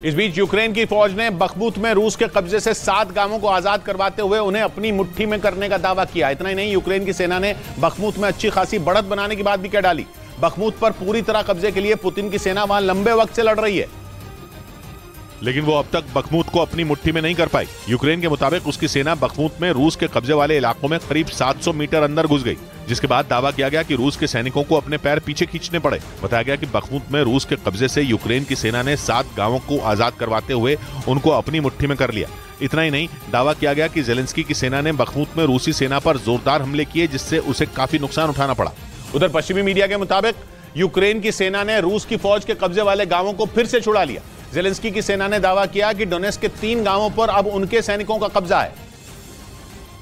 इस बीच यूक्रेन की फौज ने बखमुत में रूस के कब्जे से 7 गांवों को आजाद करवाते हुए उन्हें अपनी मुट्ठी में करने का दावा किया। इतना ही नहीं, यूक्रेन की सेना ने बखमुत में अच्छी खासी बढ़त बनाने की बात भी कह डाली। बखमुत पर पूरी तरह कब्जे के लिए पुतिन की सेना वहां लंबे वक्त से लड़ रही है, लेकिन वो अब तक बखमुत को अपनी मुट्ठी में नहीं कर पाई। यूक्रेन के मुताबिक उसकी सेना बखमुत में रूस के कब्जे वाले इलाकों में करीब 700 मीटर अंदर घुस गई, जिसके बाद दावा किया गया कि रूस के सैनिकों को अपने पैर पीछे खींचने पड़े। बताया गया कि बखमुत में रूस के कब्जे से यूक्रेन की सेना ने 7 गांवों को आजाद करवाते हुए उनको अपनी मुट्ठी में कर लिया। इतना ही नहीं, दावा किया गया कि जेलेंस्की की सेना ने बखमुत में रूसी सेना पर जोरदार हमले किए, जिससे उसे काफी नुकसान उठाना पड़ा। उधर पश्चिमी मीडिया के मुताबिक यूक्रेन की सेना ने रूस की फौज के कब्जे वाले गांवों को फिर से छुड़ा लिया। जेलेंस्की की सेना ने दावा किया कि डोनेट्स्क के 3 गांवों पर अब उनके सैनिकों का कब्जा है,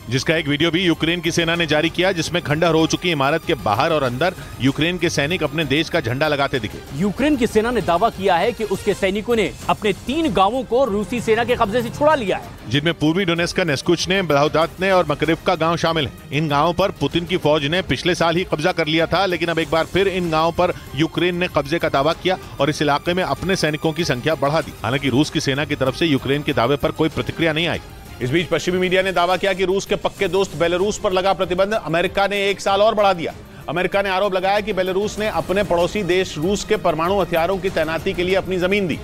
जिसका एक वीडियो भी यूक्रेन की सेना ने जारी किया, जिसमें खंडहर हो चुकी इमारत के बाहर और अंदर यूक्रेन के सैनिक अपने देश का झंडा लगाते दिखे। यूक्रेन की सेना ने दावा किया है कि उसके सैनिकों ने अपने 3 गांवों को रूसी सेना के कब्जे से छुड़ा लिया है, जिनमें पूर्वी डोनेट्स्क का नेस्कुचने, ब्लाहुदात्ने और मकरिवका गांव शामिल हैं। इन गांवों पर पुतिन की फौज ने पिछले साल ही कब्जा कर लिया था, लेकिन अब एक बार फिर इन गांवों पर यूक्रेन ने कब्जे का दावा किया और इस इलाके में अपने सैनिकों की संख्या बढ़ा दी। हालांकि रूस की सेना की तरफ से यूक्रेन के दावे पर कोई प्रतिक्रिया नहीं आई। इस बीच पश्चिमी मीडिया ने दावा किया कि रूस के पक्के दोस्त बेलारूस पर लगा प्रतिबंध अमेरिका ने 1 साल और बढ़ा दिया। अमेरिका ने आरोप लगाया कि बेलारूस ने अपने पड़ोसी देश रूस के परमाणु हथियारों की तैनाती के लिए अपनी जमीन दी,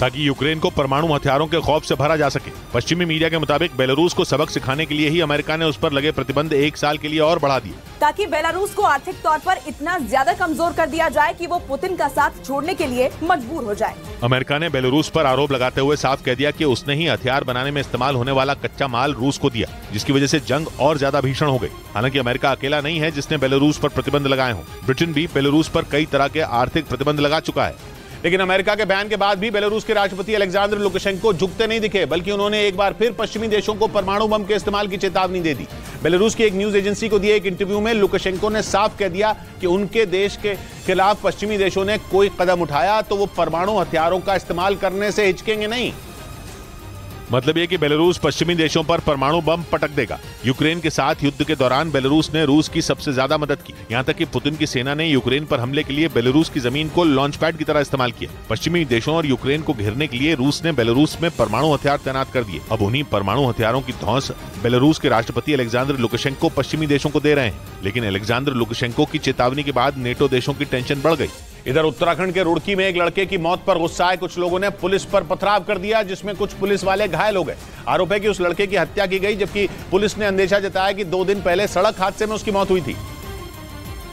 ताकि यूक्रेन को परमाणु हथियारों के खौफ से भरा जा सके। पश्चिमी मीडिया के मुताबिक बेलारूस को सबक सिखाने के लिए ही अमेरिका ने उस पर लगे प्रतिबंध 1 साल के लिए और बढ़ा दिए, ताकि बेलारूस को आर्थिक तौर पर इतना ज्यादा कमजोर कर दिया जाए कि वो पुतिन का साथ छोड़ने के लिए मजबूर हो जाए। अमेरिका ने बेलारूस पर आरोप लगाते हुए साफ कह दिया कि उसने ही हथियार बनाने में इस्तेमाल होने वाला कच्चा माल रूस को दिया, जिसकी वजह से जंग और ज्यादा भीषण हो गई। हालांकि अमेरिका अकेला नहीं है जिसने बेलारूस पर प्रतिबंध लगाए हों। ब्रिटेन भी बेलारूस पर कई तरह के आर्थिक प्रतिबंध लगा चुका है। लेकिन अमेरिका के बयान के बाद भी बेलारूस के राष्ट्रपति अलेक्जेंडर लुकाशेंको झुकते नहीं दिखे, बल्कि उन्होंने एक बार फिर पश्चिमी देशों को परमाणु बम के इस्तेमाल की चेतावनी दे दी। बेलारूस की एक न्यूज एजेंसी को दिए एक इंटरव्यू में लुकाशेंको ने साफ कह दिया कि उनके देश के खिलाफ पश्चिमी देशों ने कोई कदम उठाया तो वो परमाणु हथियारों का इस्तेमाल करने से हिचकेंगे नहीं। मतलब ये कि बेलारूस पश्चिमी देशों पर परमाणु बम पटक देगा। यूक्रेन के साथ युद्ध के दौरान बेलारूस ने रूस की सबसे ज्यादा मदद की। यहाँ तक कि पुतिन की सेना ने यूक्रेन पर हमले के लिए बेलारूस की जमीन को लॉन्च पैड की तरह इस्तेमाल किया। पश्चिमी देशों और यूक्रेन को घेरने के लिए रूस ने बेलारूस में परमाणु हथियार तैनात कर दिए। अब उन्हीं परमाणु हथियारों की धौंस बेलारूस के राष्ट्रपति अलेक्जेंडर लुकाशेंको पश्चिमी देशों को दे रहे हैं। लेकिन अलेक्जेंडर लुकाशेंको की चेतावनी के बाद नेटो देशों की टेंशन बढ़ गई। इधर उत्तराखंड के रुड़की में एक लड़के की मौत पर गुस्सा आए कुछ लोगों ने पुलिस पर पथराव कर दिया, जिसमें कुछ पुलिस वाले घायल हो गए। आरोप है कि उस लड़के की हत्या की गई, जबकि पुलिस ने अंदेशा जताया कि 2 दिन पहले सड़क हादसे में उसकी मौत हुई थी।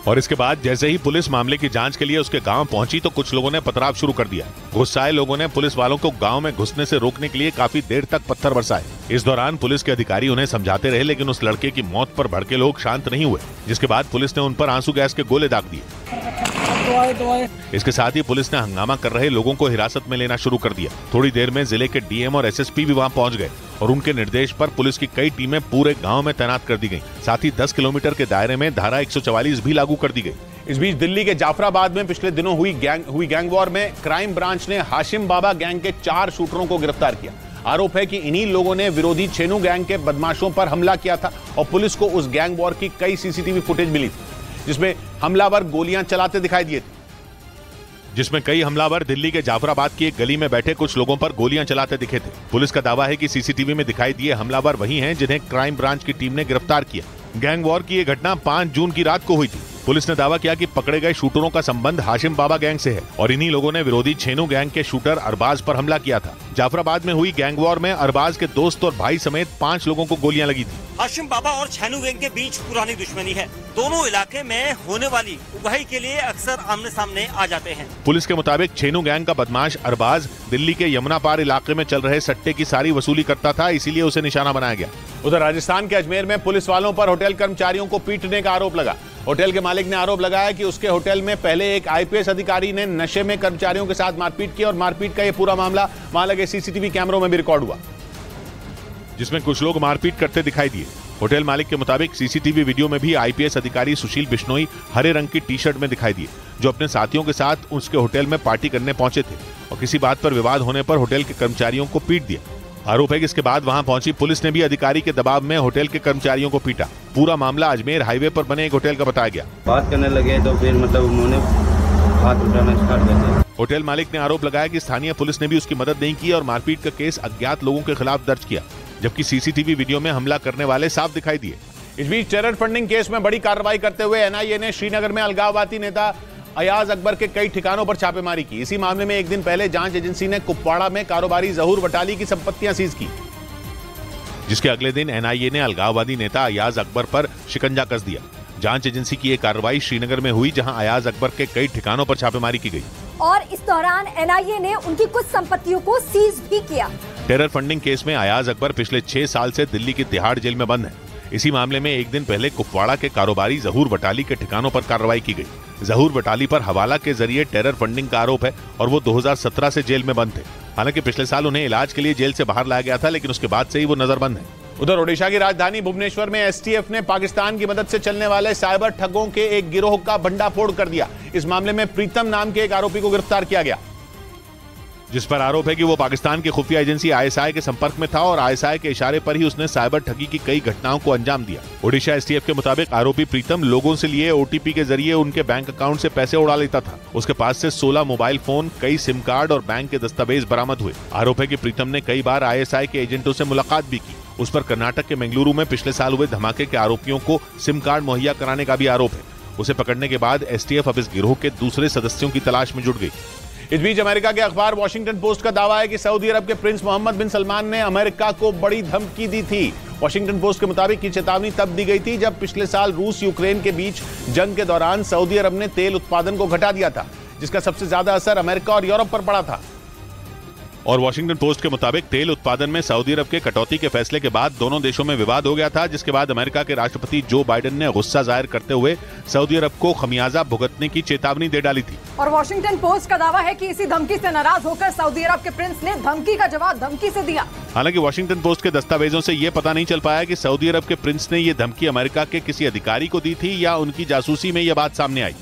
और इसके बाद जैसे ही पुलिस मामले की जांच के लिए उसके गांव पहुंची तो कुछ लोगों ने पथराव शुरू कर दिया। गुस्साए लोगों ने पुलिस वालों को गांव में घुसने से रोकने के लिए काफी देर तक पत्थर बरसाए। इस दौरान पुलिस के अधिकारी उन्हें समझाते रहे, लेकिन उस लड़के की मौत पर भड़के लोग शांत नहीं हुए, जिसके बाद पुलिस ने उन पर आंसू गैस के गोले दाग दिए। इसके साथ ही पुलिस ने हंगामा कर रहे लोगों को हिरासत में लेना शुरू कर दिया। थोड़ी देर में जिले के डीएम और एसएसपी भी वहां पहुंच गए और उनके निर्देश पर पुलिस की कई टीमें पूरे गांव में तैनात कर दी गईं। साथ ही 10 किलोमीटर के दायरे में धारा 144 भी लागू कर दी गई। इस बीच दिल्ली के जाफराबाद में पिछले दिनों हुई गैंग वॉर में क्राइम ब्रांच ने हाशिम बाबा गैंग के 4 शूटरों को गिरफ्तार किया। आरोप है कि इन्हीं लोगों ने विरोधी छेनू गैंग के बदमाशों पर हमला किया था और पुलिस को उस गैंग वॉर की कई सीसीटीवी फुटेज मिली थी, जिसमें हमलावर गोलियां चलाते दिखाई दिए थे। जिसमें कई हमलावर दिल्ली के जाफराबाद की एक गली में बैठे कुछ लोगों पर गोलियां चलाते दिखे थे। पुलिस का दावा है कि सीसीटीवी में दिखाई दिए हमलावर वही हैं जिन्हें क्राइम ब्रांच की टीम ने गिरफ्तार किया। गैंग वॉर की ये घटना 5 जून की रात को हुई थी। पुलिस ने दावा किया कि पकड़े गए शूटरों का संबंध हाशिम बाबा गैंग से है और इन्हीं लोगों ने विरोधी छेनू गैंग के शूटर अरबाज पर हमला किया था। जाफराबाद में हुई गैंग वॉर में अरबाज के दोस्त और भाई समेत 5 लोगों को गोलियां लगी थी। हाशिम बाबा और छेनू गैंग के बीच पुरानी दुश्मनी है। दोनों इलाके में होने वाली उगाही के लिए अक्सर आमने सामने आ जाते हैं। पुलिस के मुताबिक छेनू गैंग का बदमाश अरबाज दिल्ली के यमुना पार इलाके में चल रहे सट्टे की सारी वसूली करता था, इसीलिए उसे निशाना बनाया गया। उधर राजस्थान के अजमेर में पुलिस वालों पर होटल कर्मचारियों को पीटने का आरोप लगा। होटल के मालिक ने आरोप लगाया कि उसके होटल में पहले एक आईपीएस अधिकारी ने नशे में कर्मचारियों के साथ मारपीट की और मारपीट का यह पूरा मामला वहां लगे सीसीटीवी कैमरों में भी रिकॉर्ड हुआ, जिसमें कुछ लोग मारपीट करते दिखाई दिए। होटल मालिक के मुताबिक सीसीटीवी वीडियो में भी आईपीएस अधिकारी सुशील बिश्नोई हरे रंग की टी-शर्ट में दिखाई दिए, जो अपने साथियों के साथ उसके होटल में पार्टी करने पहुंचे थे और किसी बात पर विवाद होने पर होटल के कर्मचारियों को पीट दिया। आरोप है कि इसके बाद वहां पहुंची पुलिस ने भी अधिकारी के दबाव में होटल के कर्मचारियों को पीटा। पूरा मामला अजमेर हाईवे पर बने एक होटल का बताया गया। बात करने लगे तो फिर मतलब उन्होंने हाथ उठाना स्टार्ट कर दिया। होटल मालिक ने आरोप लगाया कि स्थानीय पुलिस ने भी उसकी मदद नहीं की और मारपीट का केस अज्ञात लोगों के खिलाफ दर्ज किया, जबकि सीसीटीवी वीडियो में हमला करने वाले साफ दिखाई दिए। इस बीच टेरर फंडिंग केस में बड़ी कार्रवाई करते हुए एनआईए ने श्रीनगर में अलगाववादी नेता अयाज अकबर के कई ठिकानों पर छापेमारी की। इसी मामले में एक दिन पहले जांच एजेंसी ने कुपवाड़ा में कारोबारी जहूर वटाली की संपत्तियां सीज की, जिसके अगले दिन एनआईए ने अलगाववादी नेता अयाज अकबर पर शिकंजा कस दिया। जांच एजेंसी की एक कार्रवाई श्रीनगर में हुई, जहां अयाज अकबर के कई ठिकानों पर छापेमारी की गई और इस दौरान एनआईए ने उनकी कुछ संपत्तियों को सीज भी किया। टेरर फंडिंग केस में अयाज अकबर पिछले 6 साल से दिल्ली की तिहाड़ जेल में बंद है। इसी मामले में एक दिन पहले कुपवाड़ा के कारोबारी जहूर वटाली के ठिकानों पर कार्रवाई की गई। जहूर वटाली पर हवाला के जरिए टेरर फंडिंग का आरोप है और वो 2017 से जेल में बंद थे। हालांकि पिछले साल उन्हें इलाज के लिए जेल से बाहर लाया गया था, लेकिन उसके बाद से ही वो नजरबंद है। उधर ओडिशा की राजधानी भुवनेश्वर में एसटीएफ ने पाकिस्तान की मदद से चलने वाले साइबर ठगों के एक गिरोह का भंडाफोड़ कर दिया। इस मामले में प्रीतम नाम के एक आरोपी को गिरफ्तार किया गया, जिस पर आरोप है कि वो पाकिस्तान की खुफिया एजेंसी आईएसआई के संपर्क में था और आईएसआई के इशारे पर ही उसने साइबर ठगी की कई घटनाओं को अंजाम दिया। ओडिशा एसटीएफ के मुताबिक आरोपी प्रीतम लोगों से लिए ओटीपी के जरिए उनके बैंक अकाउंट से पैसे उड़ा लेता था। उसके पास से 16 मोबाइल फोन, कई सिम कार्ड और बैंक के दस्तावेज बरामद हुए। आरोप है कि प्रीतम ने कई बार आईएसआई के एजेंटों से मुलाकात भी की। उस पर कर्नाटक के मंगलुरु में पिछले साल हुए धमाके के आरोपियों को सिम कार्ड मुहैया कराने का भी आरोप है। उसे पकड़ने के बाद एसटीएफ अब इस गिरोह के दूसरे सदस्यों की तलाश में जुट गई। इस बीच अमेरिका के अखबार वॉशिंगटन पोस्ट का दावा है कि सऊदी अरब के प्रिंस मोहम्मद बिन सलमान ने अमेरिका को बड़ी धमकी दी थी। वॉशिंगटन पोस्ट के मुताबिक ये चेतावनी तब दी गई थी जब पिछले साल रूस यूक्रेन के बीच जंग के दौरान सऊदी अरब ने तेल उत्पादन को घटा दिया था, जिसका सबसे ज्यादा असर अमेरिका और यूरोप पर पड़ा था। और वॉशिंगटन पोस्ट के मुताबिक तेल उत्पादन में सऊदी अरब के कटौती के फैसले के बाद दोनों देशों में विवाद हो गया था, जिसके बाद अमेरिका के राष्ट्रपति जो बाइडेन ने गुस्सा जाहिर करते हुए सऊदी अरब को खमियाजा भुगतने की चेतावनी दे डाली थी। और वॉशिंगटन पोस्ट का दावा है कि इसी धमकी से नाराज होकर सऊदी अरब के प्रिंस ने धमकी का जवाब धमकी से दिया। हालांकि वॉशिंगटन पोस्ट के दस्तावेजों से ये पता नहीं चल पाया कि सऊदी अरब के प्रिंस ने ये धमकी अमेरिका के किसी अधिकारी को दी थी या उनकी जासूसी में यह बात सामने आई।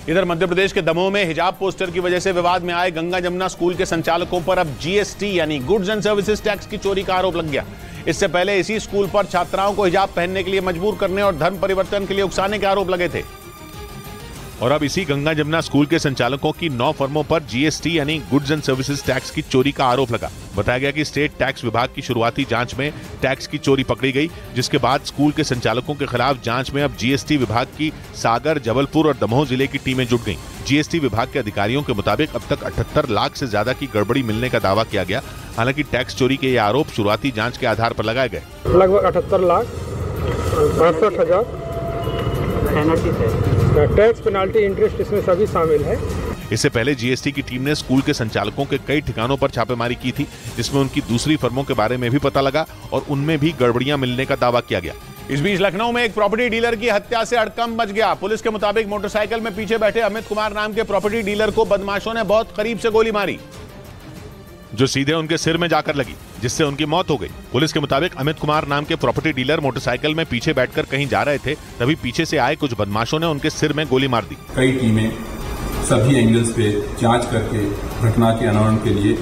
इधर मध्य प्रदेश के दमोह में हिजाब पोस्टर की वजह से विवाद में आए गंगा जमुना स्कूल के संचालकों पर अब जीएसटी यानी गुड्स एंड सर्विसेज टैक्स की चोरी का आरोप लग गया। इससे पहले इसी स्कूल पर छात्राओं को हिजाब पहनने के लिए मजबूर करने और धर्म परिवर्तन के लिए उकसाने के आरोप लगे थे। और अब इसी गंगा जमुना स्कूल के संचालकों की 9 फर्मों पर जीएसटी यानी गुड्स एंड सर्विसेज टैक्स की चोरी का आरोप लगा। बताया गया कि स्टेट टैक्स विभाग की शुरुआती जांच में टैक्स की चोरी पकड़ी गई, जिसके बाद स्कूल के संचालकों के खिलाफ जांच में अब जीएसटी विभाग की सागर, जबलपुर और दमोह जिले की टीमें जुट गईं। जीएसटी विभाग के अधिकारियों के मुताबिक अब तक 78 लाख से ज्यादा की गड़बड़ी मिलने का दावा किया गया। हालांकि टैक्स चोरी के ये आरोप शुरुआती जांच के आधार पर लगाए गए। लगभग 78 लाख 68,000 टैक्स पेनाल्टी इंटरेस्ट इसमें सभी शामिल है। इससे पहले जीएसटी की टीम ने स्कूल के संचालकों के कई ठिकानों पर छापेमारी की थी, जिसमें उनकी दूसरी फर्मों के बारे में भी पता लगा और उनमें भी गड़बड़ियां मिलने का दावा किया गया। इस बीच लखनऊ में एक प्रॉपर्टी डीलर की हत्या से हड़कंप मच गया। पुलिस के मुताबिक मोटरसाइकिल में पीछे बैठे अमित कुमार नाम के प्रॉपर्टी डीलर को बदमाशों ने बहुत करीब से गोली मारी, जो सीधे उनके सिर में जाकर लगी, जिससे उनकी मौत हो गई। पुलिस के मुताबिक अमित कुमार नाम के प्रॉपर्टी डीलर मोटरसाइकिल में पीछे बैठकर कहीं जा रहे थे, तभी पीछे से आए कुछ बदमाशों ने उनके सिर में गोली मार दी। कई टीमें सभी एंगल्स पे जांच करके घटना के अनावरण के लिए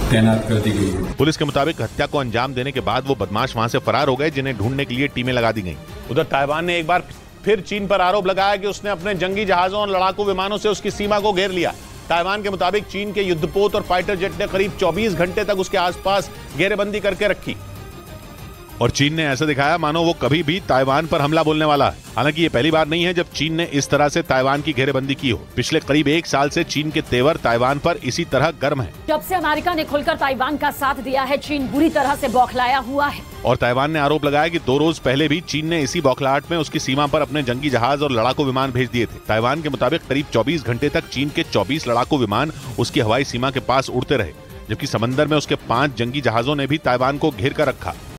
तैनात कर दी गई है। पुलिस के मुताबिक हत्या को अंजाम देने के बाद वो बदमाश वहां से फरार हो गए, जिन्हें ढूंढने के लिए टीमें लगा दी गईं। उधर ताइवान ने एक बार फिर चीन पर आरोप लगाया कि उसने अपने जंगी जहाजों और लड़ाकू विमानों से उसकी सीमा को घेर लिया। ताइवान के मुताबिक चीन के युद्धपोत और फाइटर जेट ने करीब 24 घंटे तक उसके आसपास घेरेबंदी करके रखी और चीन ने ऐसा दिखाया मानो वो कभी भी ताइवान पर हमला बोलने वाला है। हालांकि ये पहली बार नहीं है जब चीन ने इस तरह से ताइवान की घेरेबंदी की हो। पिछले करीब 1 साल से चीन के तेवर ताइवान पर इसी तरह गर्म है। जब से अमेरिका ने खुलकर ताइवान का साथ दिया है, चीन बुरी तरह से बौखलाया हुआ है। और ताइवान ने आरोप लगाया कि 2 रोज पहले भी चीन ने इसी बौखलाहट में उसकी सीमा पर अपने जंगी जहाज और लड़ाकू विमान भेज दिए थे। ताइवान के मुताबिक करीब 24 घंटे तक चीन के 24 लड़ाकू विमान उसकी हवाई सीमा के पास उड़ते रहे, जबकि समंदर में उसके 5 जंगी जहाजों ने भी ताइवान को घेर कर रखा।